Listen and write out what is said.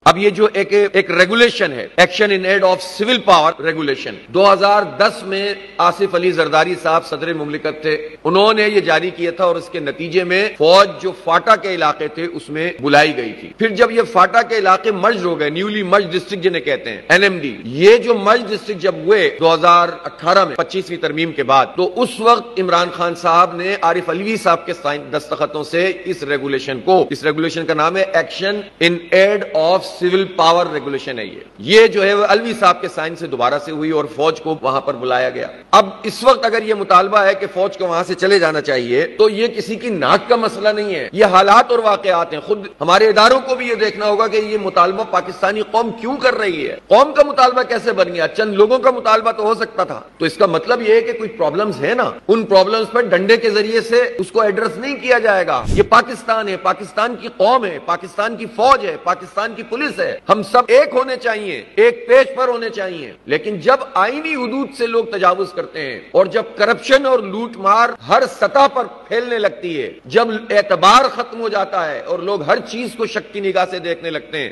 اب یہ جو ایک ریگولیشن ہے، action in aid of civil power regulation, 2010 میں آصف علی زرداری صاحب صدر مملکت تھے، انہوں نے یہ جاری کیا تھا اور اس کے نتیجے میں فوج جو فاٹا کے علاقے تھے اس میں بلائی گئی تھی۔ پھر جب یہ فاٹا کے علاقے مرج ہو گئے، نیولی مرج ڈسٹرکٹ جنہیں کہتے ہیں NMD، یہ جو مرج ڈسٹرکٹ جب ہوئے 2018 میں 25ویں ترمیم کے بعد، تو اس وقت عمران خان صاحب نے عارف علوی صاحب کے دستخطوں سے اس ریگولیشن کا نام ہے action in aid of civil power regulation ہے۔ یہ جو ہے وہ علوی صاحب کے سائن سے دوبارہ سے ہوئی اور فوج کو وہاں پر بلایا گیا۔ اب اس وقت اگر یہ مطالبہ ہے کہ فوج کو وہاں سے چلے جانا چاہیے تو یہ کسی کی ناک کا مسئلہ نہیں ہے، یہ حالات اور واقعات ہیں۔ خود ہمارے اداروں کو بھی یہ دیکھنا ہوگا کہ یہ مطالبہ پاکستانی قوم کیوں کر رہی ہے، قوم کا مطالبہ کیسے بن گیا؟ چند لوگوں کا مطالبہ تو ہو سکتا تھا، تو اس کا مطلب یہ ہے کہ کوئی پرابلمز ہے نا، ان پرابلمز پر ڈنڈے کے ذریعے سے اس کو ایڈریس نہیں کیا جائے گا۔ یہ پاکستان ہے، پاکستان کی قوم ہے، پاکستان کی فوج ہے، پاکستان کی پولیس ہے، ہم سب ایک ہونے چاہیے، ایک پیج پر ہونے چاہیے۔ لیکن جب آئینی حدود سے لوگ تجاوز کرتے ہیں اور جب کرپشن اور لوٹ مار ہر سطح پر پھیلنے لگتی ہے، جب اعتبار ختم ہو جاتا ہے اور لوگ ہر چیز کو شک کی نگاہ سے دیکھنے لگتے ہیں،